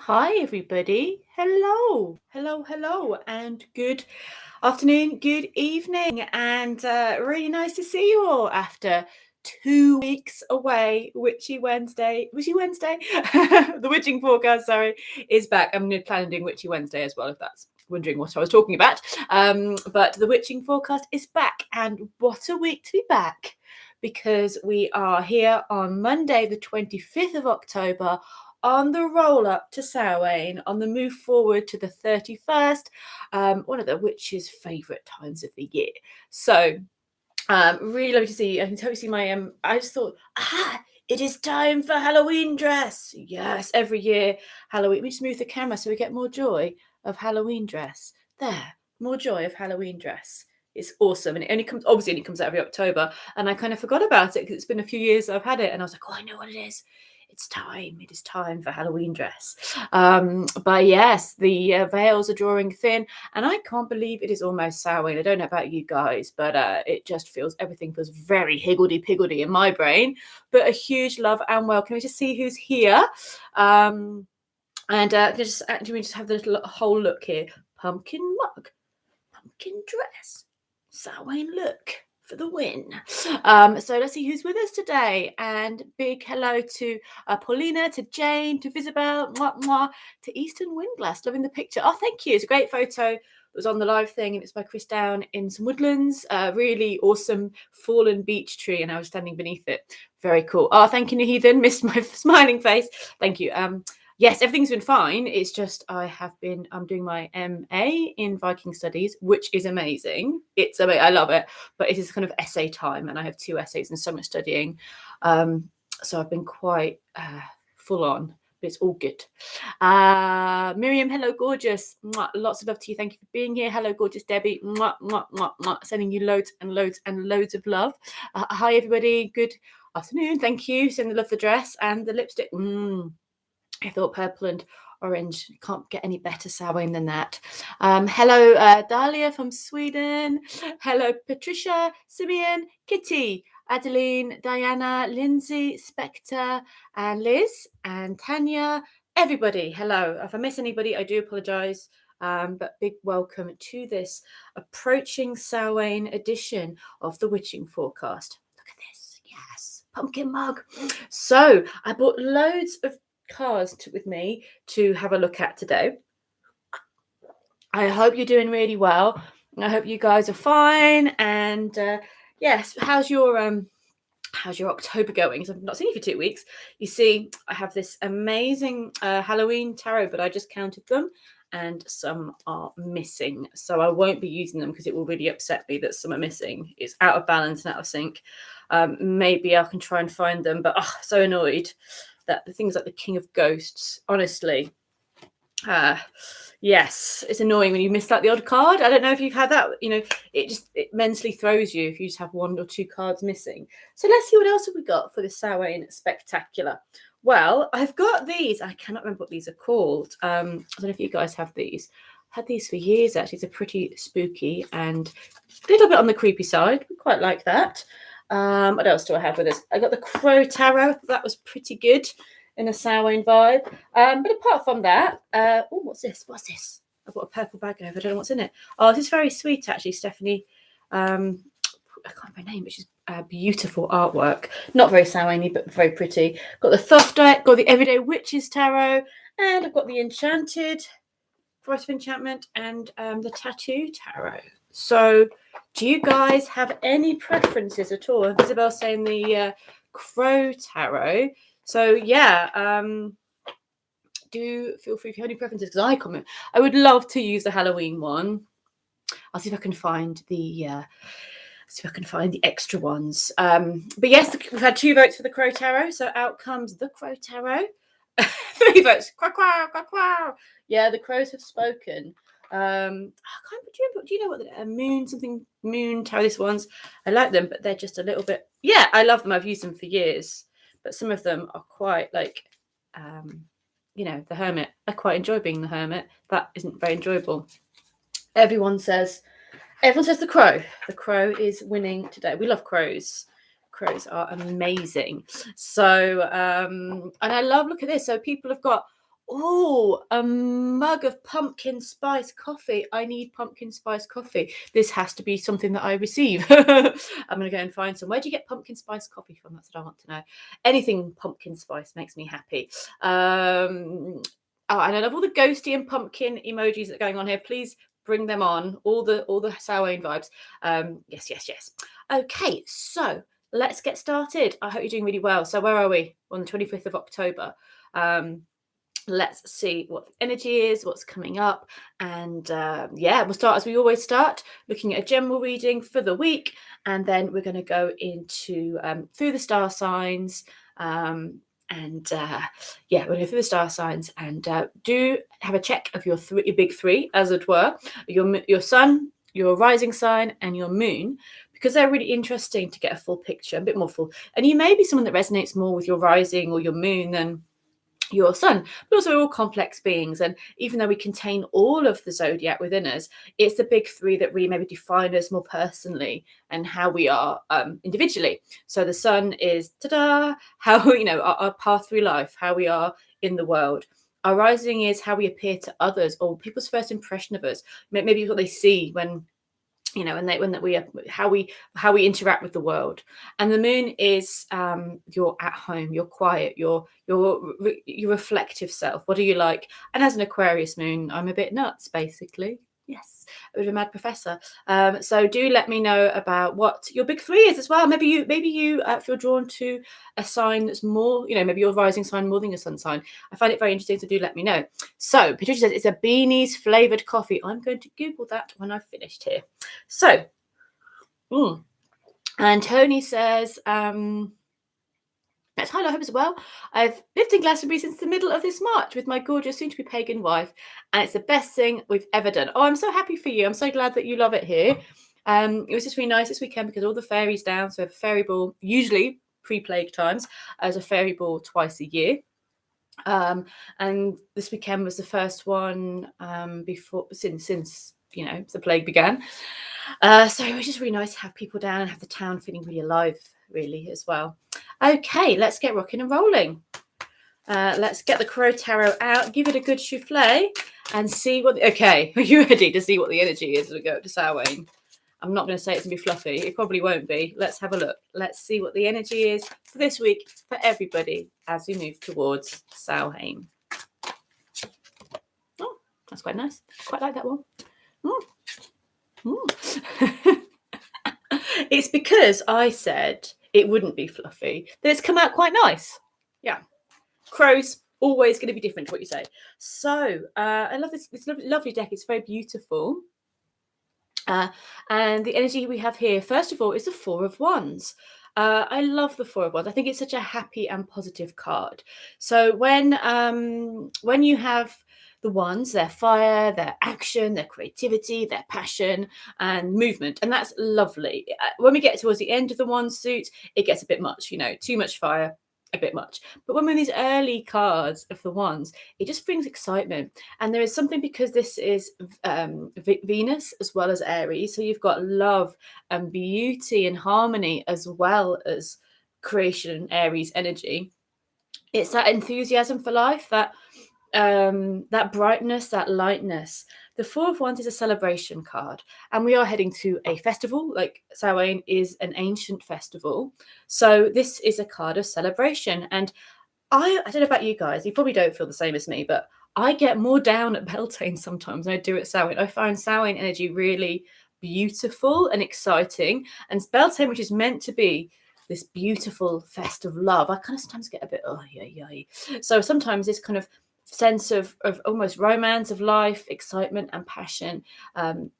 Hi, everybody. Hello, and good afternoon, good evening, and really nice to see you all after 2 weeks away. Witchy Wednesday, the witching forecast, sorry, is back. I'm planning on doing Witchy Wednesday as well, if that's wondering what I was talking about. But the witching forecast is back, and what a week to be back, because we are here on Monday, the 25th of October, on the roll up to Samhain, on the move forward to the 31st, one of the witches' favourite times of the year. So, really lovely to see you. I can totally see my I just thought, it is time for Halloween dress. Yes, every year Halloween. Let me just move the camera so we get more joy of Halloween dress. There, more joy of Halloween dress. It's awesome, and it only comes out every October. And I kind of forgot about it because it's been a few years I've had it, and I was like, oh, I know what it is. It's time. It is time for Halloween dress. But yes, the veils are drawing thin, and I can't believe it is almost Samhain. I don't know about you guys, but everything feels very higgledy-piggledy in my brain. But a huge love and welcome. We just see who's here. And we just have the little whole look here. Pumpkin mug, pumpkin dress, Samhain look for the win. So let's see who's with us today. And big hello to Paulina, to Jane, to Visabel, to Eastern Windglass. Loving the picture. Oh, thank you. It's a great photo. It was on the live thing, and it's by Chris Down in some woodlands. Really awesome fallen beech tree, and I was standing beneath it. Very cool. Oh, thank you, Naheathan. Missed my smiling face. Thank you. Yes, everything's been fine. It's just I'm doing my MA in Viking Studies, which is amazing. I love it, but it is kind of essay time, and I have 2 essays and so much studying. So I've been quite full on, but it's all good. Miriam, hello, gorgeous. Mwah, lots of love to you. Thank you for being here. Hello, gorgeous Debbie. Mwah, mwah, mwah, mwah. Sending you loads and loads and loads of love. Hi, everybody. Good afternoon. Thank you. Sending love the dress and the lipstick. I thought purple and orange, can't get any better Samhain than that. Hello, Dahlia from Sweden. Hello, Patricia, Simeon, Kitty, Adeline, Diana, Lindsay, Spectre, and Liz, and Tanya. Everybody, hello. If I miss anybody, I do apologise. But big welcome to this approaching Samhain edition of the Witching Forecast. Look at this. Yes, pumpkin mug. So I bought loads of cards with me to have a look at today. I hope you're doing really well. I hope you guys are fine. And yes, how's your October going? Because I've not seen you for 2 weeks. You see, I have this amazing Halloween tarot, but I just counted them, and some are missing. So I won't be using them because it will really upset me that some are missing. It's out of balance and out of sync. Maybe I can try and find them, but so annoyed that the things like the King of Ghosts, honestly, yes, it's annoying when you miss out the odd card. I don't know if you've had that, it mentally throws you if you just have 1 or 2 cards missing. So let's see what else have we got for the Samhain Spectacular. Well, I've got these. I cannot remember what these are called. I don't know if you guys have these. I've had these for years, actually. It's a pretty spooky and a little bit on the creepy side. We quite like that. What else do I have with us? I got the Crow Tarot. That was pretty good in a Samhain vibe. But apart from that, what's this? I've got a purple bag over. I don't know what's in it. Oh, this is very sweet, actually, Stephanie. I can't remember her name, but she's beautiful artwork. Not very Samhain-y, but very pretty. Got the Thoth deck, got the Everyday Witches Tarot, and I've got the Enchanted Forest of Enchantment and the Tattoo Tarot. So do you guys have any preferences at all? Isabel saying the Crow Tarot. So yeah, do feel free if you have any preferences, because I would love to use the Halloween one. I'll see if I can find the extra ones. But yes, we've had 2 votes for the Crow Tarot, so out comes the Crow Tarot. 3 votes. Quack, quack, quack, quack. Yeah, the crows have spoken. I can't. Do you know what the moon tarot? This ones, I like them, but they're just a little bit. Yeah, I love them. I've used them for years, but some of them are quite like, the Hermit. I quite enjoy being the Hermit. That isn't very enjoyable. Everyone says the Crow. The Crow is winning today. We love crows. Crows are amazing. So, and I love. Look at this. So people have got Oh, a mug of pumpkin spice coffee. I need pumpkin spice coffee. This has to be something that I receive. I'm going to go and find some. Where do you get pumpkin spice coffee from? That's what I want to know. Anything pumpkin spice makes me happy. Oh, and I love all the ghosty and pumpkin emojis that are going on here. Please bring them on. All the Samhain vibes. Yes. Okay, so let's get started. I hope you're doing really well. So where are we? On the 25th of October. Let's see what the energy is, what's coming up. And we'll start as we always start, looking at a general reading for the week. And then we're going to go into through the star signs. We're going to go through the star signs and do have a check of your big three, as it were, your sun, your rising sign, and your moon, because they're really interesting to get a full picture, a bit more full. And you may be someone that resonates more with your rising or your moon than your sun, but also we're all complex beings, and even though we contain all of the zodiac within us, it's the big three that really maybe define us more personally and how we are individually. So the sun is how our path through life, how we are in the world. Our rising is how we appear to others, or people's first impression of us, maybe what they see when how we interact with the world. And the moon is you're at home, you're quiet, your reflective self. What are you like? And as an Aquarius moon, I'm a bit nuts, basically. Yes, a bit of a mad professor. So do let me know about what your big three is as well. Maybe you feel drawn to a sign that's more, maybe your rising sign more than your sun sign. I find it very interesting, so do let me know. So Patricia says it's a beanies flavored coffee. I'm going to Google that when I've finished here. So, and Tony says, that's highlight hope as well. I've lived in Glastonbury since the middle of this March with my gorgeous soon-to-be pagan wife, and it's the best thing we've ever done. Oh, I'm so happy for you. I'm so glad that you love it here. It was just really nice this weekend because all the fairies down. So a fairy ball, usually pre-plague times, as a fairy ball twice a year. And this weekend was the first one since the plague began. So it was just really nice to have people down and have the town feeling really alive, really, as well. Okay, let's get rocking and rolling. Let's get the Crow Tarot out, give it a good souffle, and see what... Okay, are you ready to see what the energy is as we go up to Samhain? I'm not going to say it's going to be fluffy. It probably won't be. Let's have a look. Let's see what the energy is for this week for everybody as we move towards Samhain. Oh, that's quite nice. Quite like that one. It's because I said it wouldn't be fluffy that it's come out quite nice. Yeah. Crows, always going to be different to what you say. So I love this lovely deck. It's very beautiful. And the energy we have here, first of all, is the Four of Wands. I love the Four of Wands. I think it's such a happy and positive card. So when you have the wands, their fire, their action, their creativity, their passion and movement, and that's lovely. When we get towards the end of the wand suit, it gets a bit much, too much fire, a bit much. But when we're in these early cards of the wands, it just brings excitement. And there is something, because this is Venus as well as Aries, so you've got love and beauty and harmony as well as creation, Aries energy. It's that enthusiasm for life, that brightness, that lightness. The Four of Wands is a celebration card, and we are heading to a festival. Like Samhain is an ancient festival, so this is a card of celebration. And I don't know about you guys, you probably don't feel the same as me, but I get more down at Beltane sometimes than I do at Samhain. I find Samhain energy really beautiful and exciting, and Beltane, which is meant to be this beautiful fest of love, I kind of sometimes get a bit so sometimes this kind of sense of almost romance of life, excitement and passion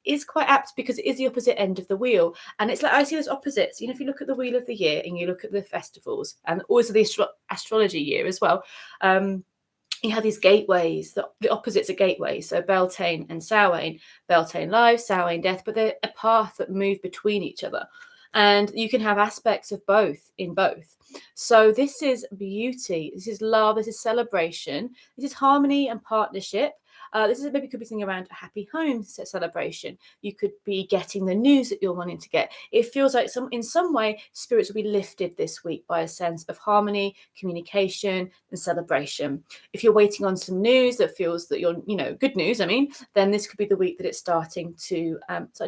is quite apt, because it is the opposite end of the wheel. And it's like I see those opposites, if you look at the wheel of the year and you look at the festivals, and also the astrology year as well, you have these gateways. The opposites are gateways. So Beltane and Samhain, Beltane life, Samhain death, but they're a path that move between each other. And you can have aspects of both in both. So this is beauty. This is love. This is celebration. This is harmony and partnership. This is maybe could be something around a happy home celebration. You could be getting the news that you're wanting to get. It feels like in some way spirits will be lifted this week by a sense of harmony, communication, and celebration. If you're waiting on some news that feels that you're, good news, then this could be the week that it's starting to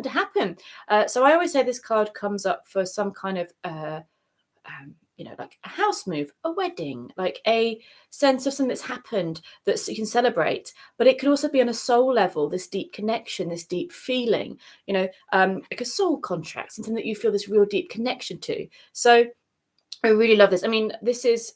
happen. So I always say this card comes up for some kind of like a house move, a wedding, like a sense of something that's happened that you can celebrate. But it could also be on a soul level, this deep connection, this deep feeling, like a soul contract, something that you feel this real deep connection to. So I really love this. This is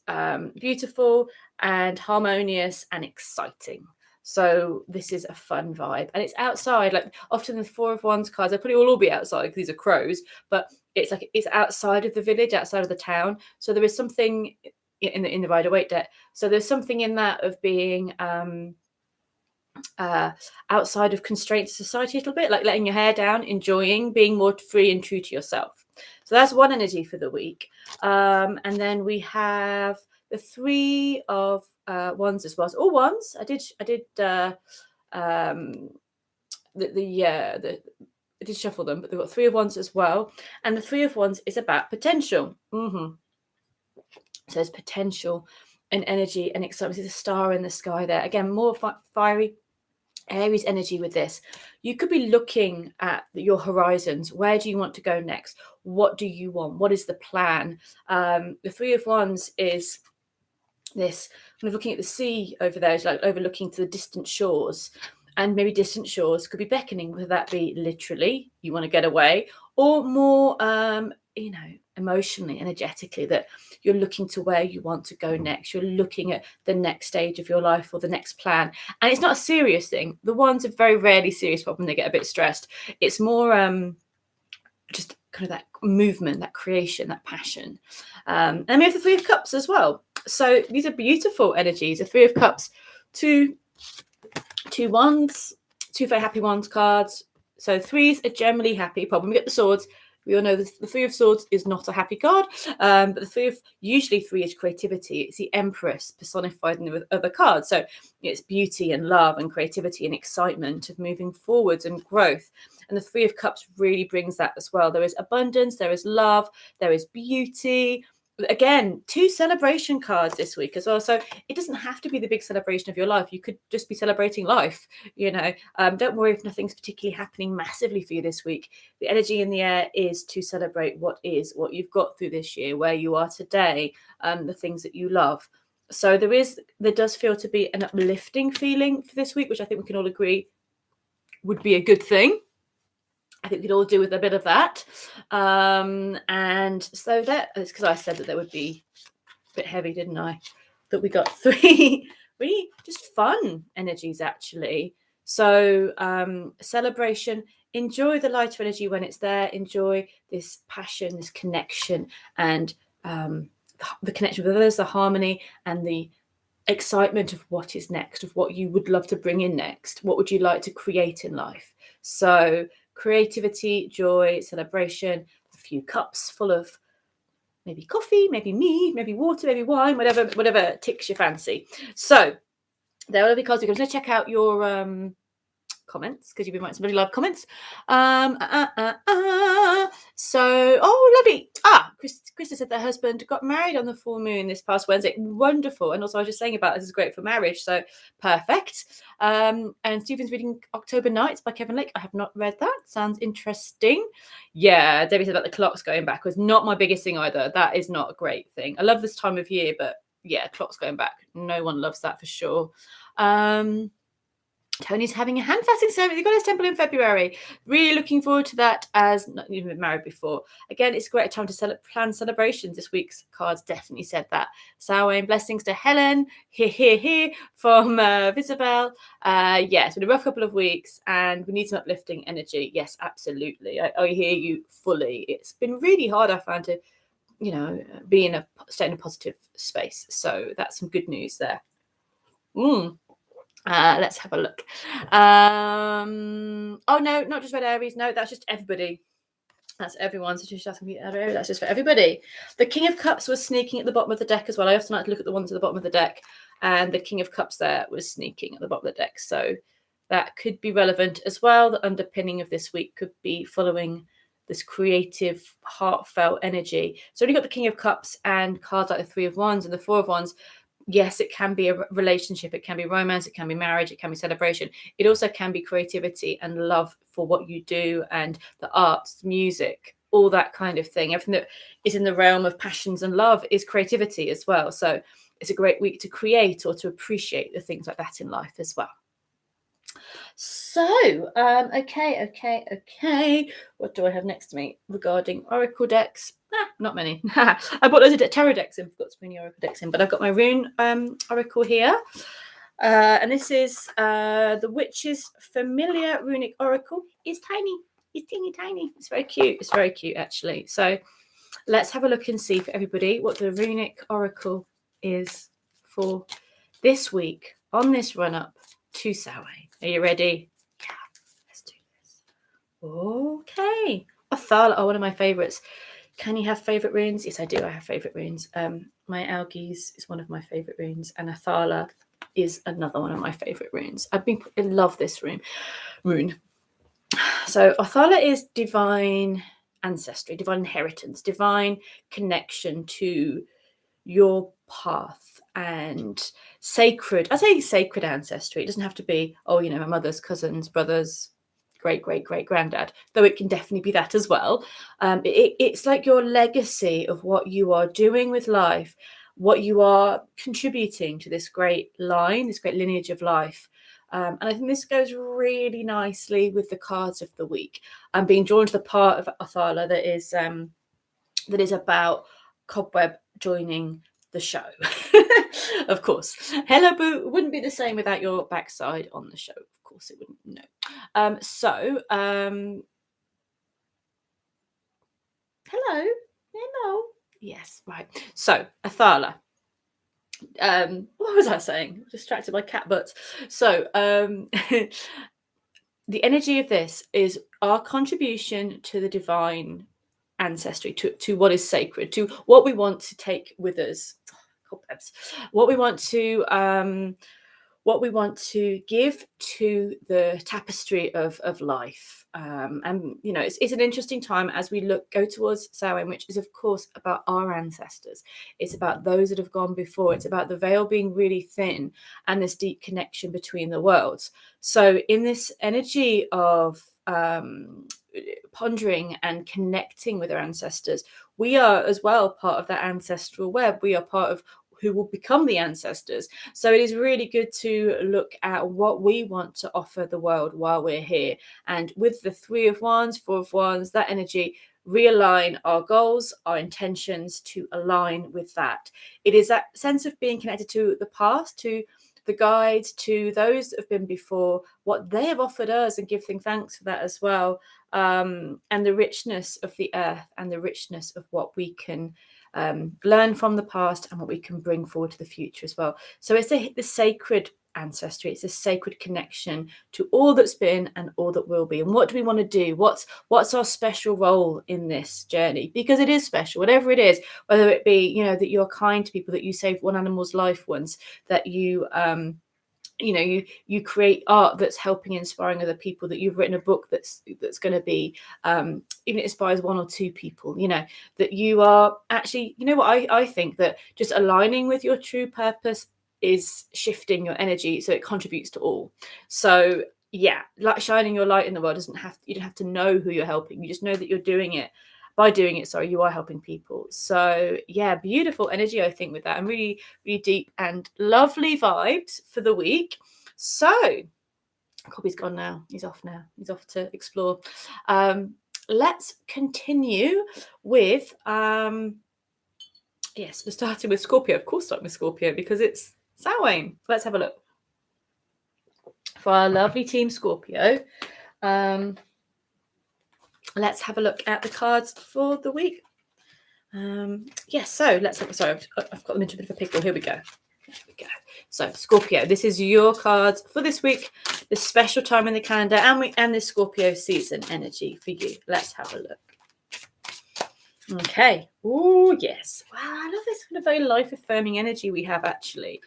beautiful and harmonious and exciting. So this is a fun vibe, and it's outside. Like often the Four of Wands cards, they probably will all be outside because these are crows, but it's outside of the village, outside of the town. So there is something in the Rider-Waite deck. So there's something in that of being outside of constraints of society a little bit, like letting your hair down, enjoying, being more free and true to yourself. So that's one energy for the week. And then we have the Three of Wands as well. So all wands. I did I did shuffle them, but they've got Three of Wands as well. And the Three of Wands is about potential. So there's potential and energy and excitement. There's a star in the sky there. Again, more fiery Aries energy with this. You could be looking at your horizons. Where do you want to go next? What do you want? What is the plan? The Three of Wands is this kind of looking at the sea over there. It's like overlooking to the distant shores, and maybe distant shores could be beckoning, whether that be literally you want to get away, or more emotionally, energetically, that you're looking to where you want to go next. You're looking at the next stage of your life or the next plan. And it's not a serious thing. The ones are very rarely serious when they get a bit stressed. It's more just kind of that movement, that creation, that passion. And we have the Three of Cups as well. So these are beautiful energies. The Three of Cups, two wands, two very happy wands cards. So threes are generally happy. Problem, we get the swords. We all know the Three of Swords is not a happy card, but usually three is creativity. It's the Empress personified in the other cards. So it's beauty and love and creativity and excitement of moving forwards and growth. And the Three of Cups really brings that as well. There is abundance, there is love, there is beauty. Again, two celebration cards this week as well. So it doesn't have to be the big celebration of your life. You could just be celebrating life. Don't worry if nothing's particularly happening massively for you this week. The energy in the air is to celebrate what you've got through this year, where you are today, the things that you love. So there does feel to be an uplifting feeling for this week, which I think we can all agree would be a good thing. I think we could all do with a bit of that. And so that is because I said that there would be a bit heavy, didn't I? That we got three really just fun energies, actually. So celebration, enjoy the lighter energy when it's there. Enjoy this passion, this connection, and the connection with others, the harmony and the excitement of what is next, of what you would love to bring in next. What would you like to create in life? So creativity, joy, celebration, a few cups full of maybe coffee, maybe mead, maybe water, maybe wine, whatever ticks your fancy. So there are the cards. We're going to check out your comments, because you've been writing some really live comments. So, lovely. Krista said their husband got married on the full moon this past Wednesday. Wonderful. And also I was just saying about this is great for marriage. So perfect. And Stephen's reading October Nights by Kevin Lake. I have not read that. Sounds interesting. Yeah, Debbie said about the clocks going backwards. Not my biggest thing either. That is not a great thing. I love this time of year, but yeah, clocks going back. No one loves that for sure. Tony's having a hand fasting ceremony at the Goddess Temple in February. Really looking forward to that, as not even been married before. Again, it's a great time to plan celebrations. This week's cards definitely said that. Samhain, blessings to Helen. Here from Visabel. Yes, been a rough couple of weeks and we need some uplifting energy. Yes, absolutely. I hear you fully. It's been really hard, I found, to, stay in a positive space. So that's some good news there. Let's have a look. Oh no, not just Red Aries. No, that's just everybody. That's everyone. So just asking me, that's just for everybody. The King of Cups was sneaking at the bottom of the deck as well. I often like to look at the ones at the bottom of the deck, and the King of Cups there was sneaking at the bottom of the deck. So that could be relevant as well. The underpinning of this week could be following this creative, heartfelt energy. So when you've got the King of Cups and cards like the Three of Wands and the Four of Wands, yes, it can be a relationship, it can be romance, it can be marriage, it can be celebration. It also can be creativity and love for what you do and the arts, music, all that kind of thing. Everything that is in the realm of passions and love is creativity as well. So it's a great week to create or to appreciate the things like that in life as well. So, okay. What do I have next to me regarding oracle decks? Not many. I bought loads of tarot decks in, forgot to bring the oracle decks in, but I've got my rune oracle here. And this is the Witch's Familiar Runic Oracle. It's tiny. It's teeny tiny. It's very cute. It's very cute, actually. So let's have a look and see for everybody what the Runic Oracle is for this week on this run-up to Samhain. Are you ready? Yeah, let's do this. Okay. Othala are one of my favourites. Can you have favourite runes? Yes, I do. I have favourite runes. My Algies is one of my favourite runes, and Othala is another one of my favourite runes. I love this rune. So Othala is divine ancestry, divine inheritance, divine connection to your path and sacred. I say sacred ancestry. It doesn't have to be, my mother's cousins, brothers, great granddad, though it can definitely be that as well. It's like your legacy of what you are doing with life, what you are contributing to this great line, this great lineage of life. And I think this goes really nicely with the cards of the week. I'm being drawn to the part of Othala that is about Cobweb joining the show. Of course. Hello, Boo. It wouldn't be the same without your backside on the show. Of course it wouldn't. No. Hello. Yes, right. So, Othala. What was I saying? Distracted by cat butts. So, the energy of this is our contribution to the divine ancestry, to what is sacred, to what we want to take with us, what we want to give to the tapestry of life. And it's an interesting time as we go towards Samhain, which is of course about our ancestors. It's about those that have gone before. It's about the veil being really thin and this deep connection between the worlds. So in this energy of pondering and connecting with our ancestors, we are as well part of that ancestral web. We are part of who will become the ancestors. So it is really good to look at what we want to offer the world while we're here. And with the Three of Wands, Four of Wands, that energy, realign our goals, our intentions to align with that. It is that sense of being connected to the past, to the guides, to those that have been before, what they have offered us, and giving thanks for that as well. And the richness of the earth and the richness of what we can learn from the past and what we can bring forward to the future as well. So it's the sacred ancestry. It's a sacred connection to all that's been and all that will be. And what do we want to do? What's our special role in this journey? Because it is special, whatever it is, whether it be, that you're kind to people, that you saved one animal's life once, that you create art that's helping, inspiring other people, that you've written a book that's going to be, even it inspires one or two people, that you are actually, I think that just aligning with your true purpose is shifting your energy so it contributes to all. So yeah, like shining your light in the world you don't have to know who you're helping. You just know that you're doing it. By doing it, you are helping people. So yeah, beautiful energy, I think, with that, and really, really deep and lovely vibes for the week. So Cobby's gone now. He's off now. He's off to explore. Let's continue with yes, we're starting with Scorpio. Of course, starting with Scorpio because it's Samhain. Let's have a look for our lovely team Scorpio. Let's have a look at the cards for the week. Yes, so let's have. Sorry, I've got them into a bit of a pickle. Here we go. So Scorpio, this is your cards for this week, this special time in the calendar, and this Scorpio season energy for you. Let's have a look. Okay. Oh yes. Wow, I love this kind of very life-affirming energy we have actually.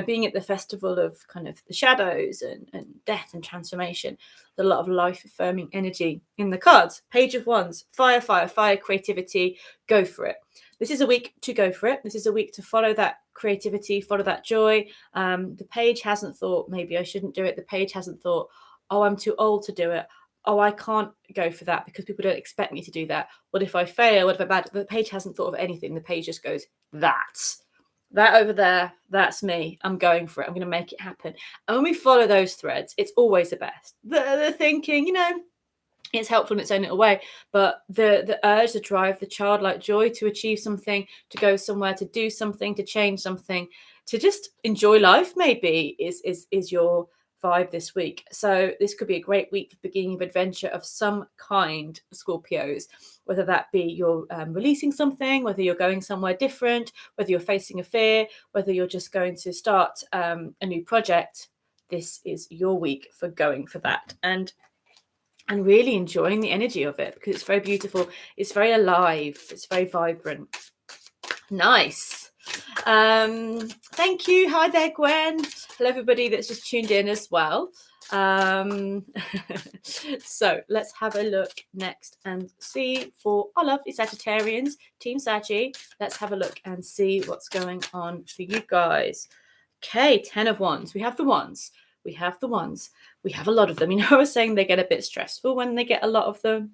being at the festival of kind of the shadows and death and transformation. There's a lot of life affirming energy in the cards. Page of Wands, fire, fire, fire, creativity, go for it. This is a week to go for it. This is a week to follow that creativity, follow that joy. The page hasn't thought, maybe I shouldn't do it. The page hasn't thought, oh, I'm too old to do it. Oh, I can't go for that because people don't expect me to do that. What if I fail? What if I'm bad? The page hasn't thought of anything. The page just goes, that over there, that's me. I'm going for it. I'm going to make it happen. And when we follow those threads, it's always the best. The thinking, it's helpful in its own little way, but the urge, the drive, the childlike joy to achieve something, to go somewhere, to do something, to change something, to just enjoy life maybe is your vibe this week. So this could be a great week for the beginning of adventure of some kind, Scorpios, whether that be you're releasing something, whether you're going somewhere different, whether you're facing a fear, whether you're just going to start a new project. This is your week for going for that and really enjoying the energy of it, because it's very beautiful. It's very alive. It's very vibrant. Nice. Thank you. Hi there, Gwen. Hello, everybody that's just tuned in as well. So let's have a look next and see for our lovely Sagittarians, Team Saggy. Let's have a look and see what's going on for you guys. Okay, 10 of Wands. We have the Wands. We have the Wands. We have a lot of them. I was saying they get a bit stressful when they get a lot of them.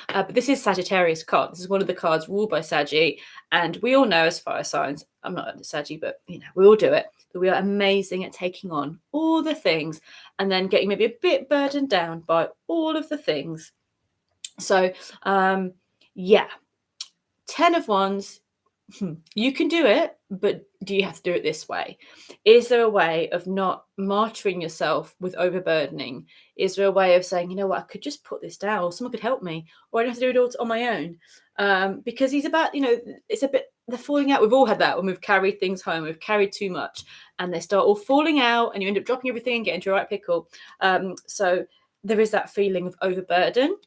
But this is Sagittarius card. This is one of the cards ruled by Saggy. And we all know, as fire signs, I'm not a Saggy, but we all do it, that we are amazing at taking on all the things and then getting maybe a bit burdened down by all of the things. So, 10 of Wands. You can do it, but do you have to do it this way? Is there a way of not martyring yourself with overburdening? Is there a way of saying, I could just put this down, or someone could help me, or I don't have to do it all on my own? Because he's about, it's a bit, the falling out. We've all had that when we've carried things home, we've carried too much, and they start all falling out, and you end up dropping everything and getting into a right pickle. So there is that feeling of overburden.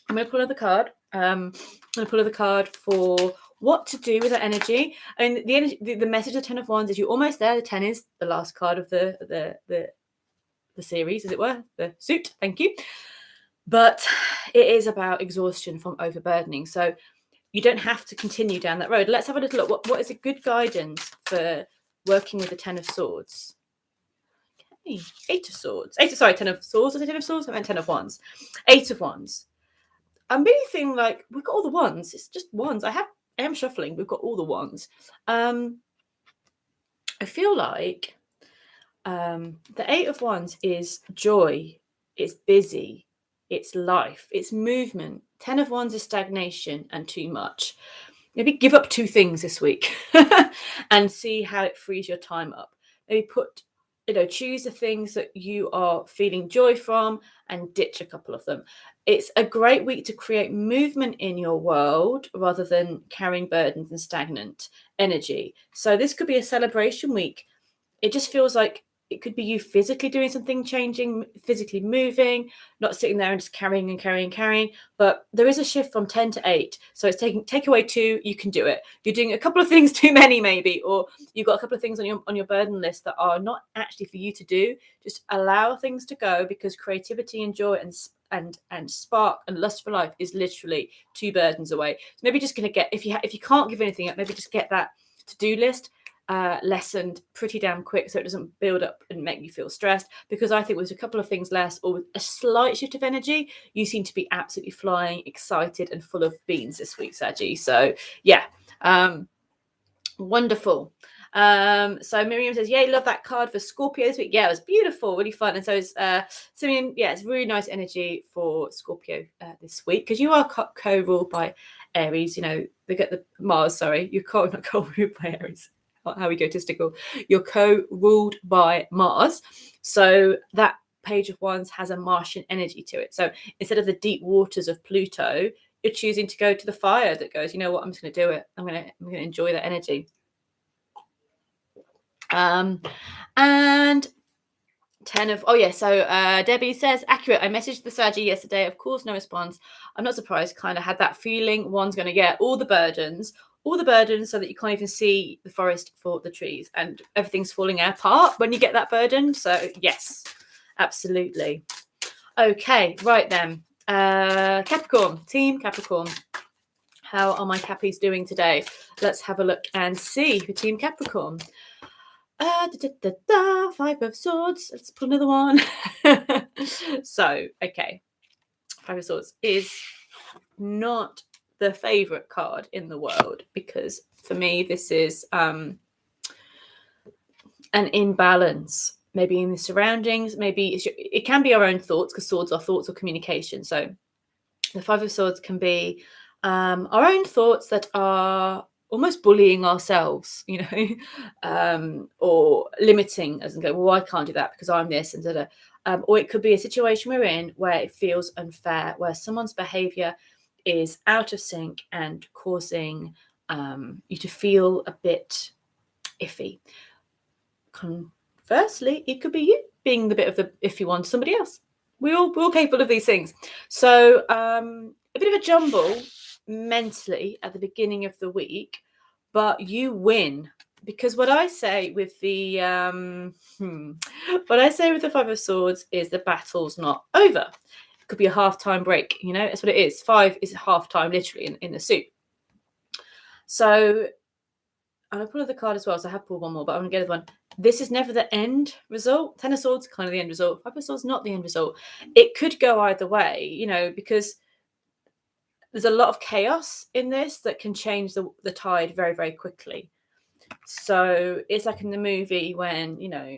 I'm going to pull another card. I'm going to pull another card for what to do with that energy. I mean, the energy, the message of 10 of Wands is you're almost there. The 10 is the last card of the series, as it were, the suit. Thank you. But it is about exhaustion from overburdening. So you don't have to continue down that road. Let's have a little look. What is a good guidance for working with the 10 of Swords? Okay, 8 of Swords. 10 of Swords. Was it 10 of Swords? I meant 10 of Wands. 8 of Wands. I'm really feeling like we've got all the wands. It's just wands. I am shuffling. We've got all the wands. I feel like the 8 of Wands is joy. It's busy. It's life. It's movement. 10 of Wands is stagnation and too much. Maybe give up 2 things this week and see how it frees your time up. Maybe choose the things that you are feeling joy from and ditch a couple of them. It's a great week to create movement in your world rather than carrying burdens and stagnant energy. So this could be a celebration week. It just feels like it could be you physically doing something, changing, physically moving, not sitting there and just carrying and carrying and carrying. But there is a shift from 10 to 8. So it's take away 2, you can do it. You're doing a couple of things too many maybe, or you've got a couple of things on your burden list that are not actually for you to do. Just allow things to go, because creativity and joy and spark and lust for life is literally 2 burdens away. So maybe just going to get, if you can't give anything up, maybe just get that to-do list lessened pretty damn quick, so it doesn't build up and make you feel stressed. Because I think with a couple of things less, or with a slight shift of energy, you seem to be absolutely flying, excited and full of beans this week, Saggy. So wonderful. So Miriam says, yay, love that card for Scorpio this week. Yeah, it was beautiful, really fun. And so is Simeon. Yeah, it's really nice energy for Scorpio this week, because you are co-ruled by Aries. They get the Mars, sorry, you're not co-ruled by Aries. How egotistical. You're co-ruled by Mars. So that Page of Wands has a Martian energy to it. So instead of the deep waters of Pluto, you're choosing to go to the fire that goes, you know what, I'm just going to do it. I'm going to enjoy that energy. And 10 of, so Debbie says, accurate. I messaged the Saggy yesterday. Of course, no response. I'm not surprised. Kind of had that feeling. One's going to get all the burdens, all the burden so that you can't even see the forest for the trees, and everything's falling apart when you get that burden. So yes, absolutely. Okay, right then. Capricorn, team Capricorn. How are my Cappies doing today? Let's have a look and see for team Capricorn. 5 of Swords. Let's pull another one. So, okay. 5 of Swords is not the favorite card in the world, because for me this is an imbalance, maybe in the surroundings, maybe it can be our own thoughts, because swords are thoughts or communication. So the 5 of Swords can be our own thoughts that are almost bullying ourselves, you know, or limiting us and go, well, I can't do that because I'm this and da. Or it could be a situation we're in where it feels unfair, where someone's behavior is out of sync and causing you to feel a bit iffy. Conversely, it could be you being the bit of the iffy one to somebody else. We're all capable of these things. So a bit of a jumble mentally at the beginning of the week, but you win. Because what I say with the 5 of Swords is the battle's not over. It could be a half-time break, you know, that's what it is. 5 is half-time, literally, in the soup. So I'm going to pull another card as well, so I have pulled one more, but I'm going to get one. This is never the end result. 10 of Swords, kind of the end result. 5 of Swords, not the end result. It could go either way, you know, because there's a lot of chaos in this that can change the tide very, very quickly. So it's like in the movie when, you know,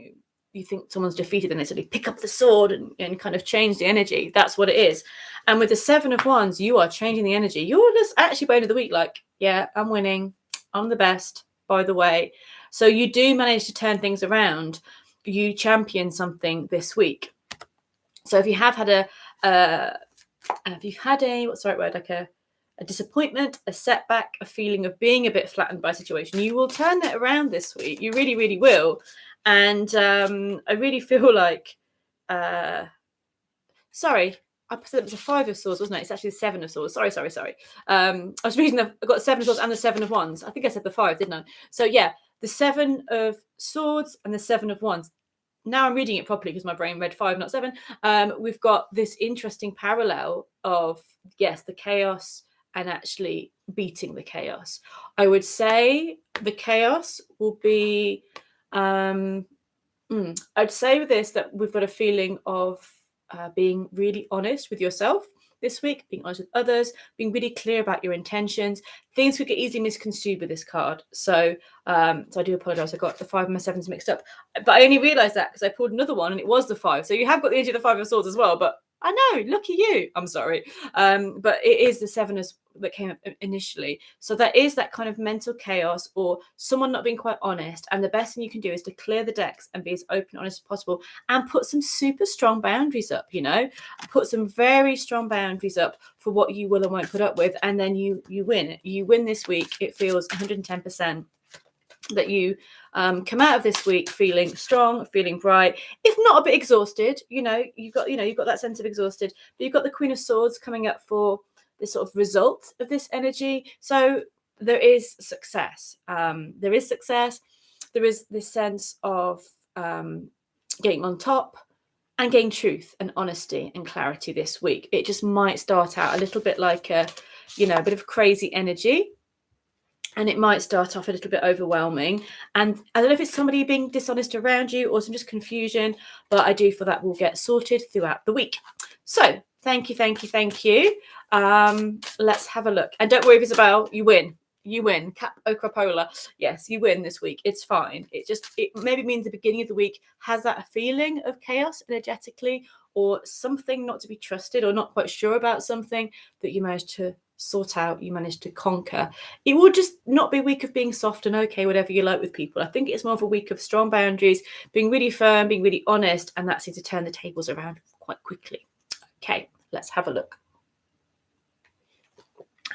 you think someone's defeated and they suddenly pick up the sword and kind of change the energy. That's what it is. And with the 7 of Wands, you are changing the energy. You're just actually by the end of the week like, yeah, I'm winning. I'm the best, by the way. So you do manage to turn things around. You champion something this week. So if you have had what's the right word, like a disappointment, a setback, a feeling of being a bit flattened by a situation, you will turn that around this week. You really, really will. And I really feel like, sorry, I said it was a 5 of Swords, wasn't it? It's actually the 7 of Swords. Sorry. I was reading, I got the 7 of Swords and the 7 of Wands. I think I said the 5, didn't I? So yeah, the 7 of Swords and the 7 of Wands. Now I'm reading it properly because my brain read 5, not 7. We've got this interesting parallel of, yes, the chaos and actually beating the chaos. I would say the chaos will be, I'd say with this that we've got a feeling of being really honest with yourself this week, being honest with others, being really clear about your intentions. Things could get easily misconstrued with this card. So I do apologize. I got the 5 and my 7s mixed up. But I only realized that because I pulled another one and it was the 5. So you have got the energy of the 5 of Swords as well. But I know, lucky you. I'm sorry. But it is the 7 that came up initially. So that is that kind of mental chaos or someone not being quite honest. And the best thing you can do is to clear the decks and be as open and honest as possible and put some super strong boundaries up, you know, put some very strong boundaries up for what you will and won't put up with. And then you win. You win this week. It feels 110%. That you come out of this week feeling strong, feeling bright, if not a bit exhausted. You know, you've got that sense of exhausted, but you've got the Queen of Swords coming up for this sort of result of this energy. So there is success. There is this sense of getting on top and getting truth and honesty and clarity this week. It just might start out a little bit like a bit of crazy energy. And it might start off a little bit overwhelming. And I don't know if it's somebody being dishonest around you or some just confusion, but I do feel that will get sorted throughout the week. So thank you. Let's have a look. And don't worry, Isabel, you win. Cap Okrapola. Yes, you win this week. It's fine. It maybe means the beginning of the week has that feeling of chaos energetically or something not to be trusted or not quite sure about something that you managed to sort out, you managed to conquer. It will just not be a week of being soft and okay, whatever you like with people. I think it's more of a week of strong boundaries, being really firm, being really honest, and that seems to turn the tables around quite quickly. Okay, let's have a look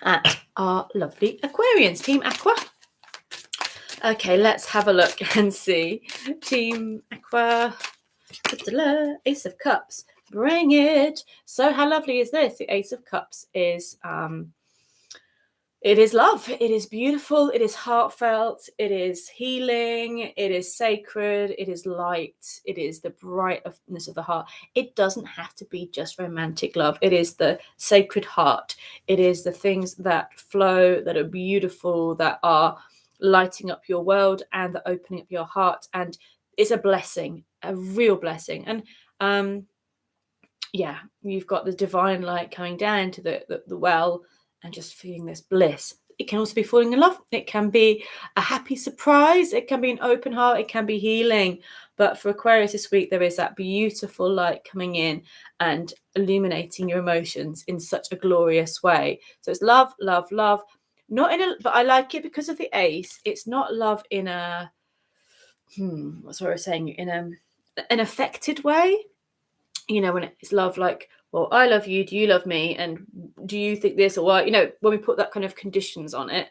at our lovely Aquarians, Team Aqua. Okay, let's have a look and see. Team Aqua, Ace of Cups. Bring it. So how lovely is this? The Ace of Cups is It is love. It is beautiful. It is heartfelt. It is healing. It is sacred. It is light. It is the brightness of the heart. It doesn't have to be just romantic love. It is the sacred heart. It is the things that flow, that are beautiful, that are lighting up your world and that opening up your heart. And it's a blessing, a real blessing. And yeah, you've got the divine light coming down into the well and just feeling this bliss. It can also be falling in love. It can be a happy surprise. It can be an open heart. It can be healing. But for Aquarius this week, there is that beautiful light coming in and illuminating your emotions in such a glorious way. So it's love, love, love. Not in a, but I like it because of the ace. It's not love in a, what's what I was saying, in an affected way. You know, when it's love like, well, I love you, do you love me, and do you think this or what? You know, when we put that kind of conditions on it,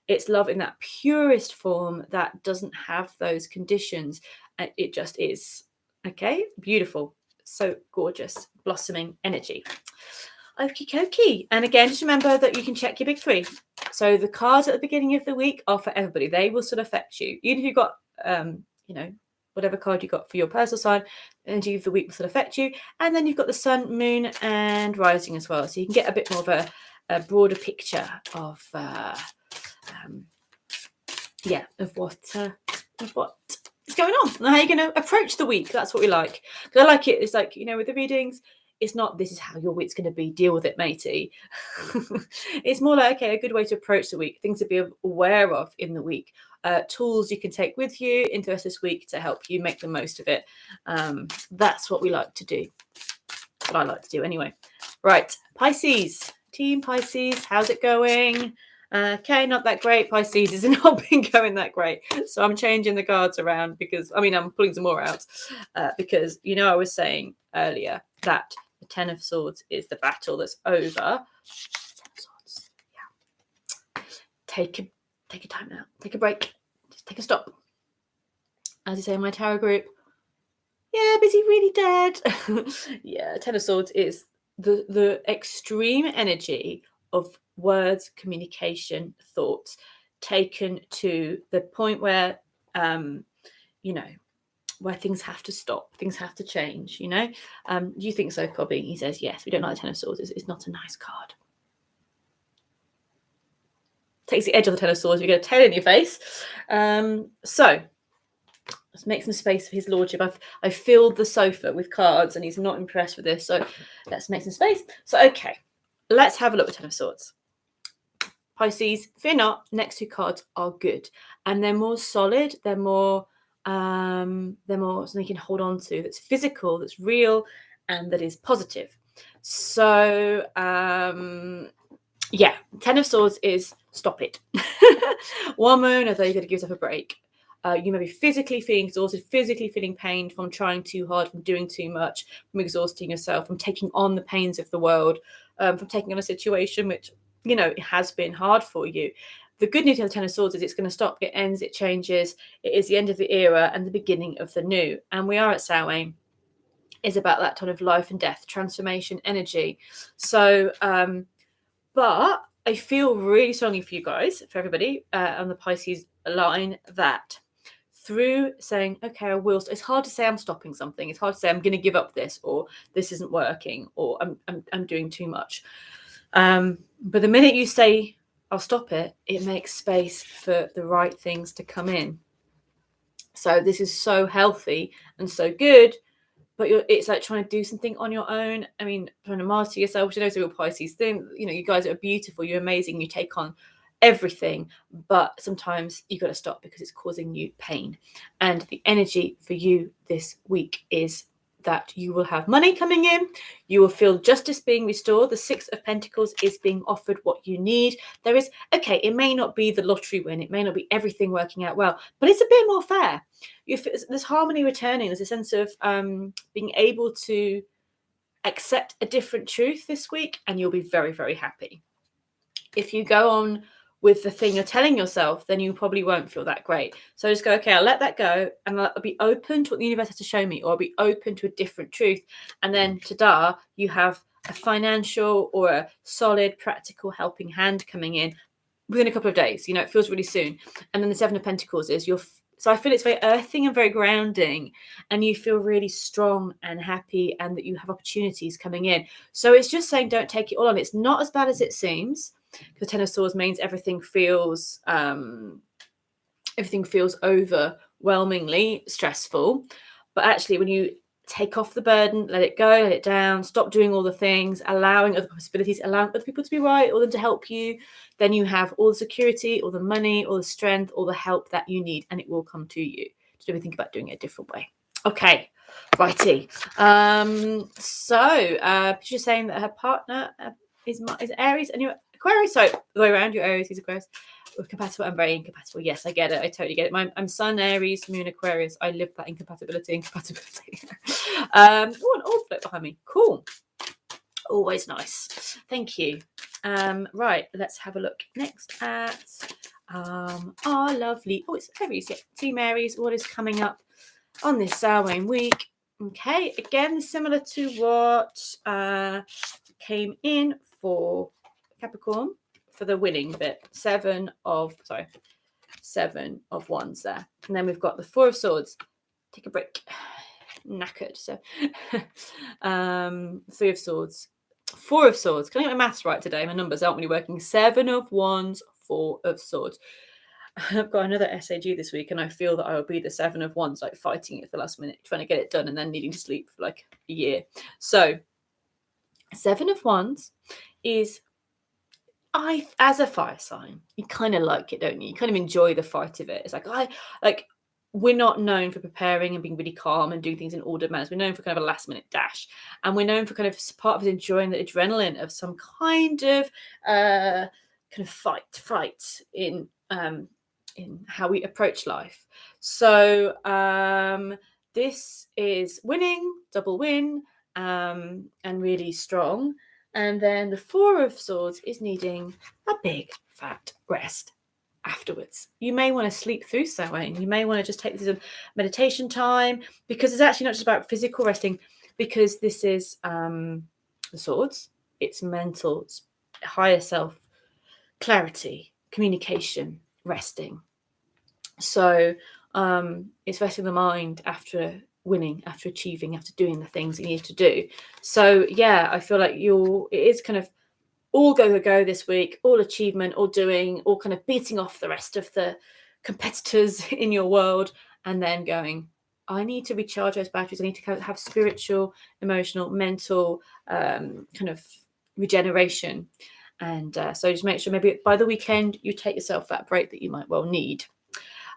it's love in that purest form that doesn't have those conditions. It just is. Okay, beautiful, so gorgeous, blossoming energy. Okie dokie. And again, just remember that you can check your big three. So the cards at the beginning of the week are for everybody. They will sort of affect you. Even if you've got, you know, whatever card you got for your personal sign, energy of the week will sort of affect you. And then you've got the sun, moon, and rising as well. So you can get a bit more of a broader picture of what is going on and how you're going to approach the week. That's what we like. Because I like it. It's like, you know, with the readings, it's not this is how your week's going to be, deal with it, matey. It's more like, okay, a good way to approach the week, things to be aware of in the week, tools you can take with you into this week to help you make the most of it. That's what we like to do. What I like to do anyway. Right, Pisces, team Pisces, how's it going? Okay, not that great. Pisces has not been going that great. So I'm changing the cards around because, I mean, I'm pulling some more out because, you know, I was saying earlier that the Ten of Swords is the battle that's over. Ten of Swords, yeah. Take a time out. Take a break. Just take a stop. As I say in my tarot group, yeah, busy, really dead. Yeah, Ten of Swords is the extreme energy of words, communication, thoughts, taken to the point where, you know, where things have to stop, things have to change, you know. Do you think so, Cobby? He says, yes, we don't like the Ten of Swords. It's not a nice card. Takes the edge of the Ten of Swords. You get a tail in your face. So let's make some space for his lordship. I've filled the sofa with cards and he's not impressed with this. So let's make some space. So, okay, let's have a look at Ten of Swords. Pisces, fear not, next two cards are good. And they're more solid. They're more something you can hold on to that's physical, that's real, and that is positive. So yeah, Ten of Swords is stop it. Woman, although you've got to give yourself a break. You may be physically feeling exhausted, physically feeling pain from trying too hard, from doing too much, from exhausting yourself, from taking on the pains of the world, from taking on a situation which, you know, it has been hard for you. The good news of the Ten of Swords is it's going to stop, it ends, it changes. It is the end of the era and the beginning of the new. And we are at Samhain. Is about that kind of life and death, transformation, energy. So, but I feel really strongly for you guys, for everybody on the Pisces line, that through saying, okay, I will. It's hard to say I'm stopping something. It's hard to say I'm going to give up this, or this isn't working, or I'm doing too much. But the minute you say, I'll stop it, it makes space for the right things to come in. So this is so healthy and so good, but it's like trying to do something on your own. I mean, trying to master yourself, which I know is a real Pisces thing. You know, you guys are beautiful, you're amazing, you take on everything, but sometimes you got to stop because it's causing you pain. And the energy for you this week is that you will have money coming in, you will feel justice being restored. The Six of Pentacles is being offered what you need. There is, okay, it may not be the lottery win, it may not be everything working out well, but it's a bit more fair. There's harmony returning. There's a sense of being able to accept a different truth this week, and you'll be very, very happy. If you go on with the thing you're telling yourself, then you probably won't feel that great. So just go, okay, I'll let that go and I'll be open to what the universe has to show me, or I'll be open to a different truth. And then ta-da, you have a financial or a solid, practical helping hand coming in. within a couple of days. It feels really soon. And then the Seven of Pentacles is so I feel it's very earthing and very grounding, and you feel really strong and happy, and that you have opportunities coming in. So it's just saying, don't take it all on. It's not as bad as it seems, because Ten of Swords means everything feels overwhelmingly stressful. But actually, when you take off the burden, let it go, let it down, stop doing all the things, allowing other possibilities, allowing other people to be right, or them to help you, then you have all the security, all the money, all the strength, all the help that you need, and it will come to you. Just maybe think about doing it a different way. Okay, righty. So she's saying that her partner is Aries and you're Aquarius. So the way around, you're Aries, he's Aquarius. We're compatible. I'm very incompatible. Yes, I get it. I totally get it. I'm Sun Aries, Moon Aquarius. I live that incompatibility. Oh, an old flip behind me. Cool. Always nice. Thank you. Right, let's have a look next at our lovely. Oh, it's Aries. Yeah, Team Aries. What is coming up on this Samhain week? Okay, again, similar to what came in for Capricorn. For the winning bit, seven of wands there, and then we've got the Four of Swords. Take a break, knackered. So Three of Swords, Four of Swords. Can I get my maths right today? My numbers aren't really working. Seven of Wands, Four of Swords. I've got another SAG this week, and I feel that I will be the Seven of Wands, like fighting it for the last minute, trying to get it done, and then needing to sleep for like a year. So Seven of Wands is, as a fire sign, you kind of like it, don't you? You kind of enjoy the fight of it. It's like we're not known for preparing and being really calm and doing things in ordered manners. We're known for kind of a last minute dash, and we're known for kind of part of us enjoying the adrenaline of some kind of fight in how we approach life. So this is winning, double win, and really strong. And then the Four of Swords is needing a big fat rest afterwards. You may want to sleep through Samhain. You may want to just take this as a meditation time, because it's actually not just about physical resting, because this is the Swords. It's mental, it's higher self, clarity, communication, resting. So it's resting the mind after winning, after achieving, after doing the things you need to do. So yeah, I feel like it is kind of all go this week, all achievement, all doing, all kind of beating off the rest of the competitors in your world, and then going, I need to recharge those batteries. I need to kind of have spiritual, emotional, mental kind of regeneration. And so just make sure maybe by the weekend you take yourself that break that you might well need.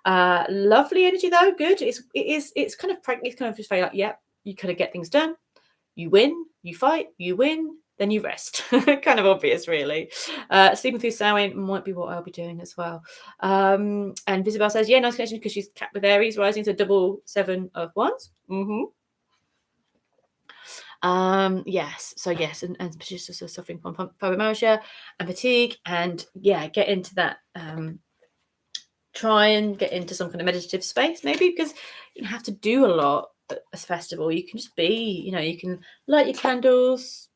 Lovely energy though, good. It's kind of just very like, yep, you kind of get things done, you win, you fight, you win, then you rest. Kind of obvious, really. Sleeping through Samhain might be what I'll be doing as well. And Visibel says, yeah, nice connection because she's Cap with Aries, rising to double Seven of Wands. Yes, so yes, and she's just suffering from fibromyalgia and fatigue, and yeah, get into that. Try and get into some kind of meditative space, maybe, because you don't have to do a lot at a festival. You can just be, you can light your candles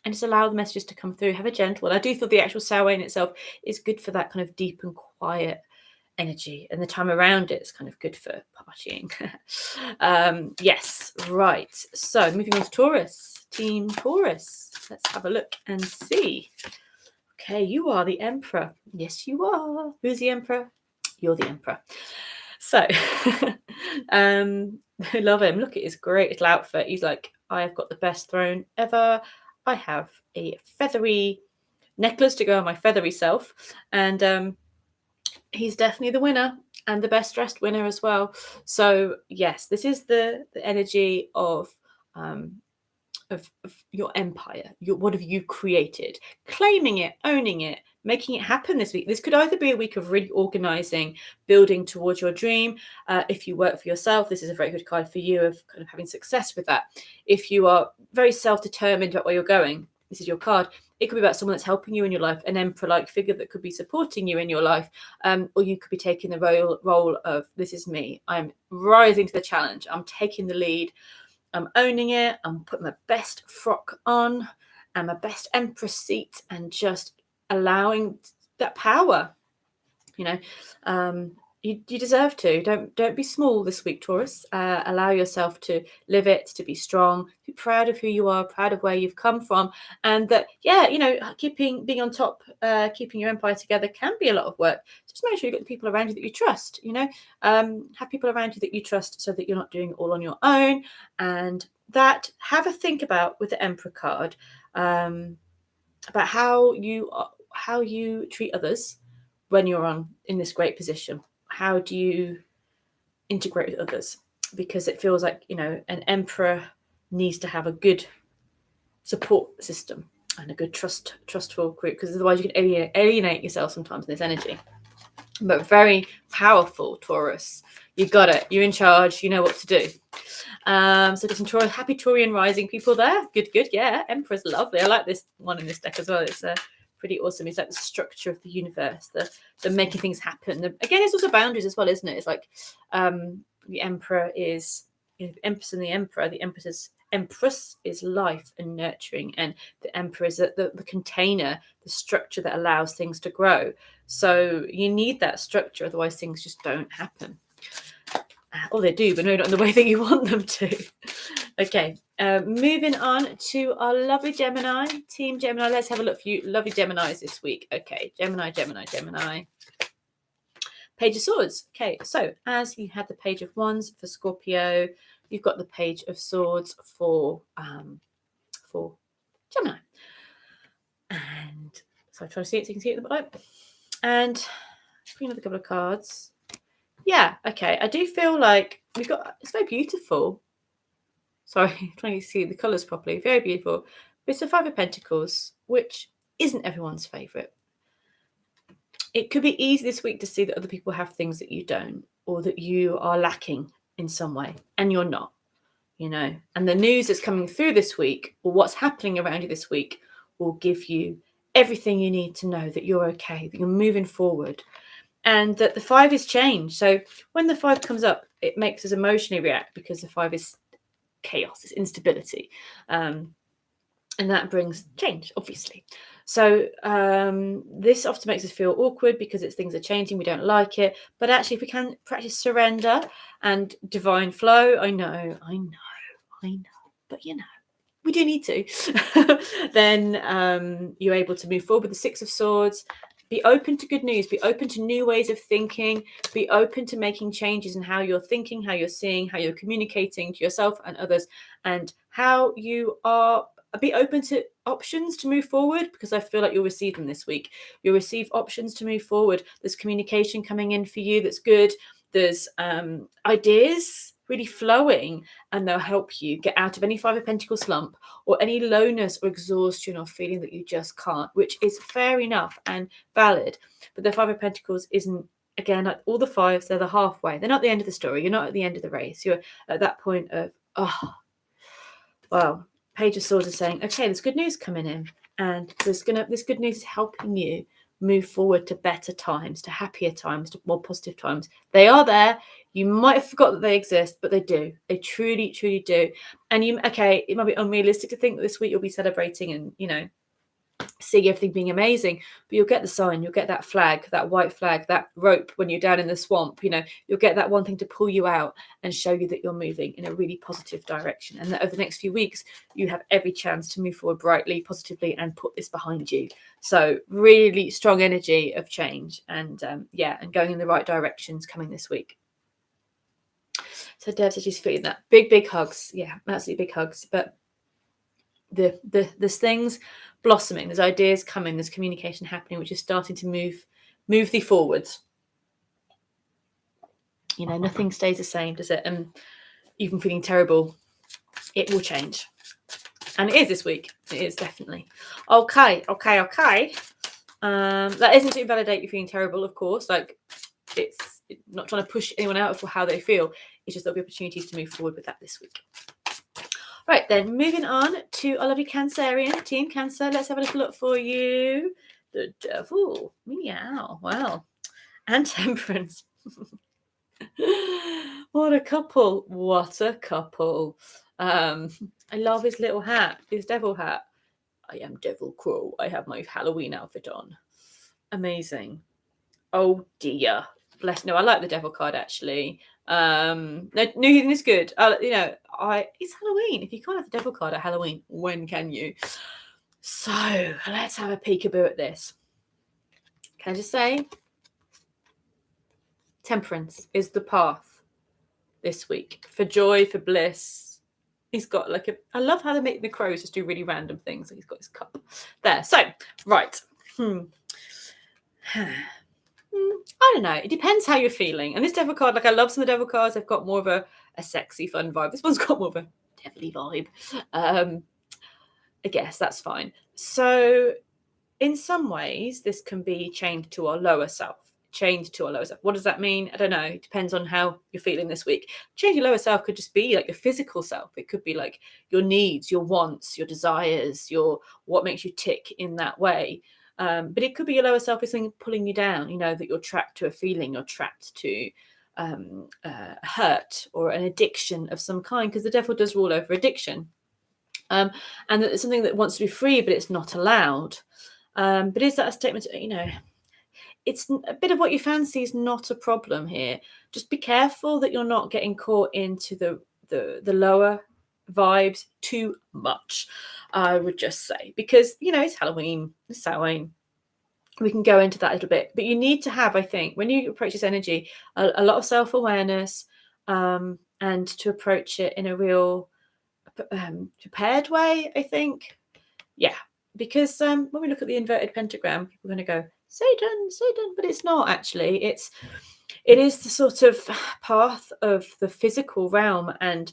and just allow the messages to come through. Have a gentle. And I do feel the actual Samhain itself is good for that kind of deep and quiet energy, and the time around it is kind of good for partying. Yes, right. So moving on to Taurus, Team Taurus. Let's have a look and see. Okay, you are the Emperor. Yes, you are. Who's the Emperor? You're the Emperor. So I love him. Look at his great little outfit. He's like, I have got the best throne ever. I have a feathery necklace to go on my feathery self. And he's definitely the winner, and the best dressed winner as well. So yes, this is the energy of your empire. What have you created? Claiming it, owning it, making it happen this week. This could either be a week of really organizing, building towards your dream. If you work for yourself, this is a very good card for you of kind of having success with that. If you are very self-determined about where you're going, this is your card. It could be about someone that's helping you in your life, an emperor-like figure that could be supporting you in your life, or you could be taking the role of, this is me. I'm rising to the challenge. I'm taking the lead. I'm owning it. I'm putting my best frock on and my best empress seat, and just allowing that power. You know, you deserve to. Don't be small this week, Taurus. Allow yourself to live it, to be strong, be proud of who you are, proud of where you've come from, and that, yeah, you know, being on top, keeping your empire together can be a lot of work. Just make sure you've got the people around you that you trust. You know, have people around you that you trust, so that you're not doing it all on your own. And that, have a think about with the Emperor card, about how you treat others when you're in this great position. How do you integrate with others? Because it feels like, you know, an emperor needs to have a good support system and a good trustful group, because otherwise you can alienate yourself sometimes in this energy. But very powerful, Taurus. You got it. You're in charge. You know what to do. So there's some Taurus, happy Taurian rising people there. Good. Yeah, Emperor's lovely. I like this one in this deck as well. It's pretty awesome. It's like the structure of the universe, the making things happen. Again, it's also boundaries as well, isn't it? It's like the Emperor is, you know, the Empress and the Emperor. The Empress is life and nurturing, and the Emperor is the container, the structure that allows things to grow. So you need that structure, otherwise things just don't happen. Or they do, but no, not in the way that you want them to. Okay, moving on to our lovely Gemini, Team Gemini. Let's have a look for you lovely Geminis this week. Okay, Gemini. Page of Swords. Okay, so as you had the Page of Wands for Scorpio, you've got the Page of Swords for Gemini. And so I try to see it so you can see it at the bottom. And bring another couple of cards. Yeah, okay. I do feel like it's very beautiful. Sorry, I'm trying to see the colours properly. Very beautiful. It's the Five of Pentacles, which isn't everyone's favourite. It could be easy this week to see that other people have things that you don't, or that you are lacking in some way, and you're not, you know. And the news that's coming through this week, or what's happening around you this week, will give you everything you need to know that you're okay, that you're moving forward, and that the 5 is change. So when the 5 comes up, it makes us emotionally react, because the 5 is chaos, it's instability, and that brings change, obviously. So this often makes us feel awkward because things are changing, we don't like it. But actually, if we can practice surrender and divine flow, I know, but you know, we do need to, then you're able to move forward with the 6 of Swords. Be open to good news, be open to new ways of thinking, be open to making changes in how you're thinking, how you're seeing, how you're communicating to yourself and others, and how you are. Be open to options to move forward, because I feel like you'll receive them this week. You'll receive options to move forward. There's communication coming in for you that's good. There's ideas really flowing, and they'll help you get out of any 5 of Pentacles slump, or any lowness or exhaustion, or feeling that you just can't, which is fair enough and valid. But the 5 of Pentacles isn't, again, like all the 5s, they're the halfway. They're not the end of the story. You're not at the end of the race. You're at that point of, oh, wow. Page of Swords is saying, okay, there's good news coming in, and this good news is helping you move forward to better times, to happier times, to more positive times. They are there. You might have forgot that they exist, but they do. They truly, truly do. And it might be unrealistic to think that this week you'll be celebrating and, you know, seeing everything being amazing, but you'll get the sign, you'll get that flag, that white flag, that rope when you're down in the swamp. You know, you'll get that one thing to pull you out and show you that you're moving in a really positive direction, and that over the next few weeks you have every chance to move forward brightly, positively, and put this behind you. So really strong energy of change, and and going in the right directions coming this week. So Deb says she's feeling that. Big hugs. Yeah, absolutely big hugs. But there's things blossoming, there's ideas coming, there's communication happening, which is starting to move thee forwards. You know, nothing stays the same, does it? And even feeling terrible, it will change. And it is this week. It is definitely. Okay. That isn't to invalidate you feeling terrible, of course. Like, it's not trying to push anyone out for how they feel. It's just there'll be opportunities to move forward with that this week. Right, then moving on to our lovely Cancerian, Team Cancer. Let's have a little look for you. The Devil. Meow. Wow. And Temperance. What a couple. I love his little hat, his devil hat. I am Devil Crow. I have my Halloween outfit on. Amazing. Oh dear. Bless. No, I like the devil card actually. No, New Heathen is good. It's Halloween. If you can't have the devil card at Halloween, when can you? So let's have a peekaboo at this. Can I just say, temperance is the path this week for joy, for bliss. He's got I love how they make the crows just do really random things. He's got his cup there. So, right. I don't know. It depends how you're feeling. And this devil card, I love some of the devil cards. They've got more of a sexy, fun vibe. This one's got more of a devilly vibe. I guess that's fine. So in some ways, this can be chained to our lower self. What does that mean? I don't know. It depends on how you're feeling this week. Change your lower self could just be your physical self. It could be your needs, your wants, your desires, what makes you tick in that way. But it could be your lower self is something pulling you down, that you're trapped to a feeling, you're trapped to hurt or an addiction of some kind, because the devil does rule over addiction. And that it's something that wants to be free, but it's not allowed. But is that a statement, it's a bit of what you fancy is not a problem here. Just be careful that you're not getting caught into the lower vibes too much, I would just say, because it's Halloween, it's Samhain. We can go into that a little bit, but you need to have, I think, when you approach this energy, a lot of self-awareness, and to approach it in a real prepared way, I think. Yeah, because when we look at the inverted pentagram, people are going to go, Satan, but it's not actually. It is the sort of path of the physical realm, and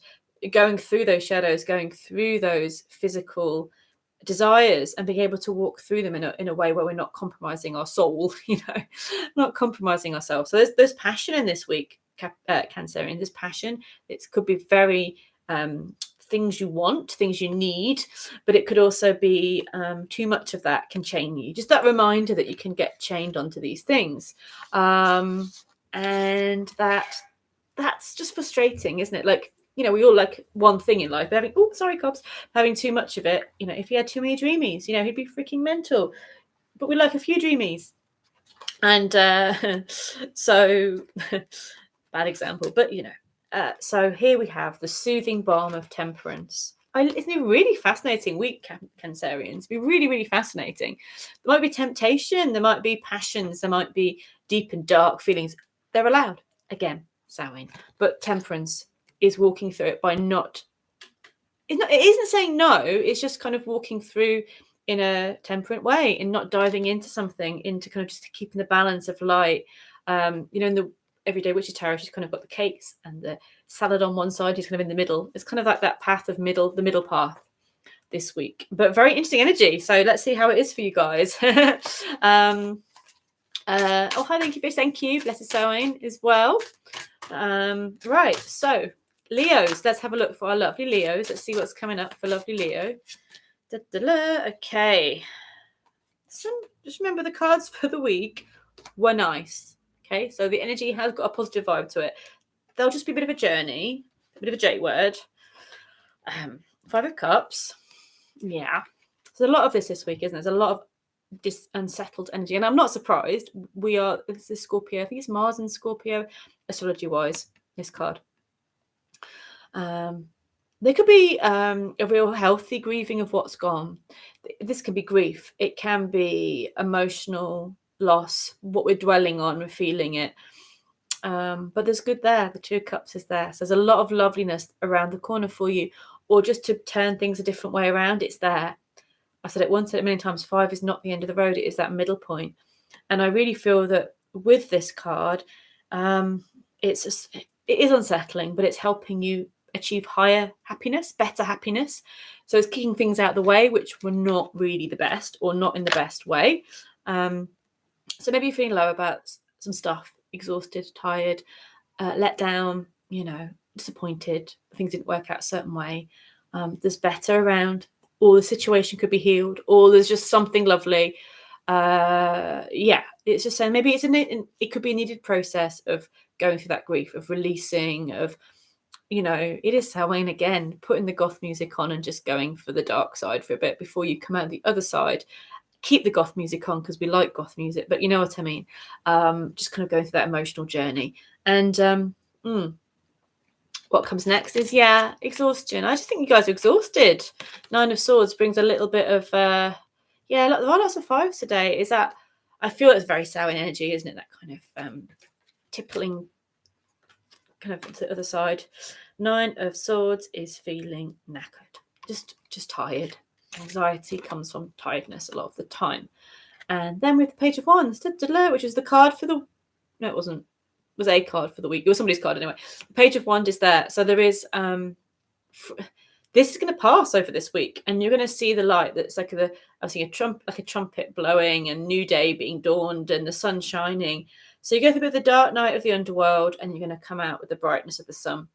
going through those shadows, going through those physical desires, and being able to walk through them in a way where we're not compromising our soul, not compromising ourselves. So there's passion in this week, Cancerian. There's passion. It could be very things you want, things you need, but it could also be too much of that can chain you. Just that reminder that you can get chained onto these things, and that's just frustrating, isn't it? We all like one thing in life, but having too much of it. If he had too many dreamies, he'd be freaking mental. But we like a few dreamies, and so bad example, but so here we have the soothing balm of temperance. Isn't it really fascinating week, Cancerians? It'd be really, really fascinating. There might be temptation, there might be passions, there might be deep and dark feelings. They're allowed. Again, Samhain. But temperance is walking through it by it isn't saying no, it's just kind of walking through in a temperate way and not diving into something, into kind of just keeping the balance of light. In the everyday witch's tarot, she's kind of got the cakes and the salad on one side, she's kind of in the middle. It's kind of like that path of the middle path this week, but very interesting energy. So let's see how it is for you guys. Hi, thank you, Fish. Thank you. Blessed sewing as well. Right, so Leos, let's have a look for our lovely Leos. Let's see what's coming up for lovely Leo. Okay, just remember the cards for the week were nice. Okay, so the energy has got a positive vibe to it. They'll just be a bit of a journey, a bit of a J word. 5 of Cups. Yeah. There's a lot of this week, isn't there? There's a lot of unsettled energy. And I'm not surprised. This is Scorpio. I think it's Mars and Scorpio, astrology-wise, this card. There could be a real healthy grieving of what's gone. This can be grief. It can be emotional loss, what we're dwelling on, we're feeling it. But there's good there. The 2 of Cups is there. So there's a lot of loveliness around the corner for you, or just to turn things a different way around. It's there. I said it once, said it a million times. 5 is not the end of the road. It is that middle point. And I really feel that with this card, it is unsettling, but it's helping you achieve higher happiness, better happiness. So it's kicking things out the way, which were not really the best, or not in the best way. So maybe you're feeling low about some stuff, exhausted, tired, let down, disappointed, things didn't work out a certain way. There's better around, or the situation could be healed, or there's just something lovely. It's just saying maybe it could be a needed process of going through that grief, of releasing, of, it is Samhain again, putting the goth music on and just going for the dark side for a bit before you come out the other side. keep the goth music on because we like goth music, but you know what I mean. Just kind of going through that emotional journey. And what comes next is, exhaustion. I just think you guys are exhausted. 9 of Swords brings a little bit of, lots of fives today. Is that, I feel it's very Samhain energy, isn't it? That kind of tippling kind of to the other side. 9 of Swords is feeling knackered, just tired. Anxiety comes from tiredness a lot of the time. And then with the Page of Wands, which is the card for the, no, it wasn't. Was a card for the week. It was somebody's card anyway. The Page of Wands is there. So there is this is going to pass over this week, and you're going to see the light. That's like I see a trumpet blowing, and new day being dawned, and the sun shining. So you go through a bit of the dark night of the underworld, and you're going to come out with the brightness of the sun,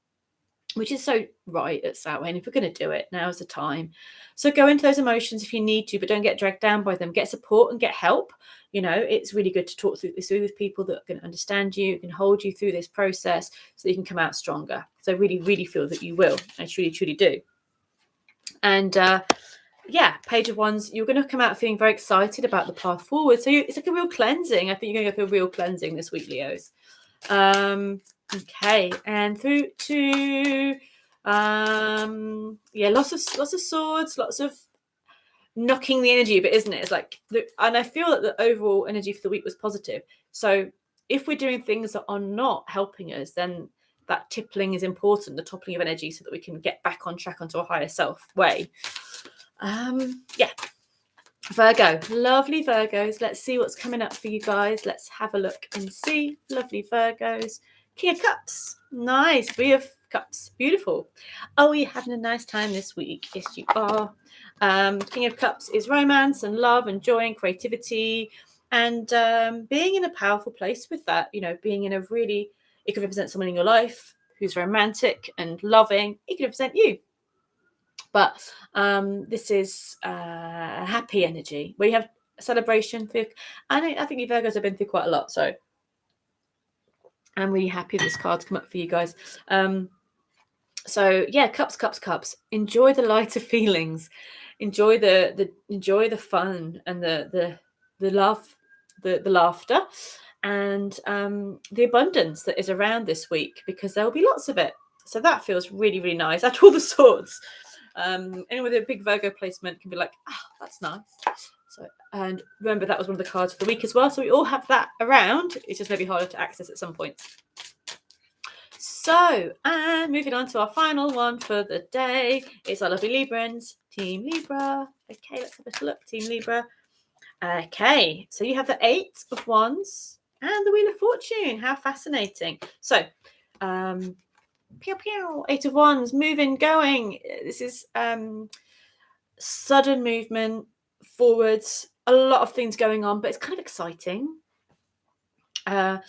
which is so right at Samhain. If we're going to do it, now's the time. So go into those emotions if you need to, but don't get dragged down by them. Get support and get help. You know, it's really good to talk through this with people that are going to understand you, can hold you through this process so that you can come out stronger. So I really, really feel that you will. I truly, truly do. And Page of Wands, you're going to come out feeling very excited about the path forward. So it's like a real cleansing. I think you're going to go through a real cleansing this week, Leos. Okay, and through to lots of swords, lots of knocking the energy a bit, isn't it? It's like, and I feel that the overall energy for the week was positive. So if we're doing things that are not helping us, then that tippling is important, the toppling of energy, so that we can get back on track onto a higher self way. Virgo, lovely Virgos. Let's see what's coming up for you guys. Let's have a look and see. Lovely Virgos. King of Cups, nice. 3 of Cups, beautiful. Oh, you're having a nice time this week. Yes, you are. King of Cups is romance and love and joy and creativity, and being in a powerful place with that. You know, being in a really, it could represent someone in your life who's romantic and loving. It could represent you. But this is happy energy where you have a celebration. I think you Virgos have been through quite a lot, so I'm really happy this card's come up for you guys. Cups. Enjoy the lighter feelings. Enjoy the fun and the love, the laughter, and the abundance that is around this week, because there will be lots of it. So that feels really, really nice. After all the swords. Anyone with a big Virgo placement can be like, that's nice. So, and remember, that was one of the cards for the week as well. So we all have that around. It's just maybe harder to access at some point. So, and moving on to our final one for the day. It's our lovely Librans, Team Libra. Okay, let's have a look, Team Libra. Okay, so you have the 8 of Wands and the Wheel of Fortune. How fascinating. So, pew pew, 8 of Wands, moving, going. This is sudden movement forwards, a lot of things going on, but it's kind of exciting. You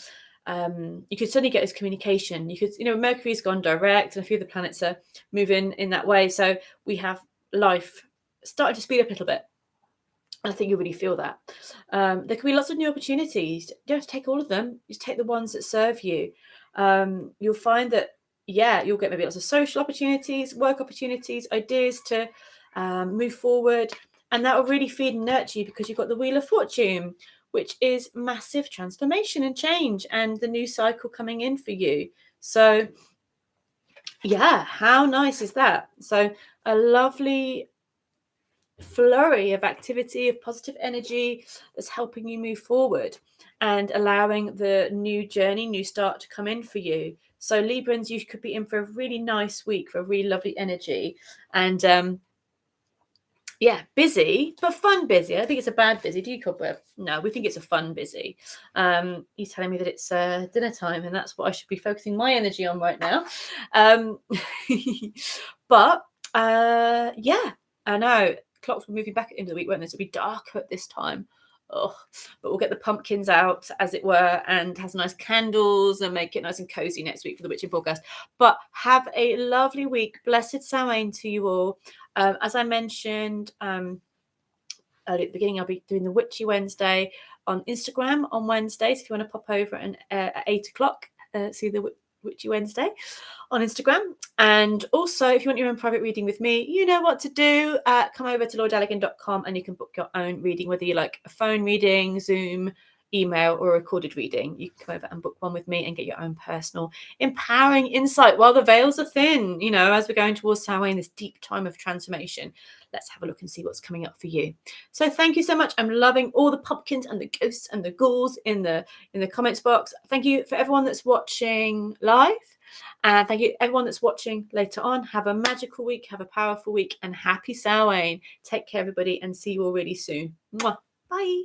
could suddenly get this communication. You could, Mercury's gone direct, and a few of the planets are moving in that way. So we have life starting to speed up a little bit. And I think you really feel that. There could be lots of new opportunities. You don't have to take all of them. Just take the ones that serve you. You'll find that, you'll get maybe lots of social opportunities, work opportunities, ideas to move forward. And that will really feed and nurture you, because you've got the Wheel of Fortune, which is massive transformation and change, and the new cycle coming in for you. So, how nice is that? So a lovely flurry of activity, of positive energy that's helping you move forward and allowing the new journey, new start to come in for you. So Librans, you could be in for a really nice week, for a really lovely energy. And busy, but fun busy. I think it's a bad busy. Do you, Cobweb? No, we think it's a fun busy. He's telling me that it's dinner time, and that's what I should be focusing my energy on right now. But I know. Clocks were moving back into the week, weren't they? So it'll be darker at this time. But we'll get the pumpkins out, as it were, and have some nice candles and make it nice and cozy next week for the witching forecast. But have a lovely week. Blessed Samhain to you all. As I mentioned earlier at the beginning, I'll be doing the Witchy Wednesday on Instagram on Wednesdays. If you want to pop over at 8 o'clock, see the Witchy Wednesday on Instagram. And also, if you want your own private reading with me, you know what to do. Come over to lauradaligan.com and you can book your own reading, whether you like a phone reading, Zoom, email, or recorded reading. You can come over and book one with me and get your own personal empowering insight while the veils are thin, you know, as we're going towards Samhain, this deep time of transformation. Let's have a look and see what's coming up for you. So thank you so much. I'm loving all the pumpkins and the ghosts and the ghouls in the comments box. Thank you for everyone that's watching live, and thank you everyone that's watching later on. Have a magical week, have a powerful week, and happy Samhain. Take care, everybody, and see you all really soon. Mwah. Bye.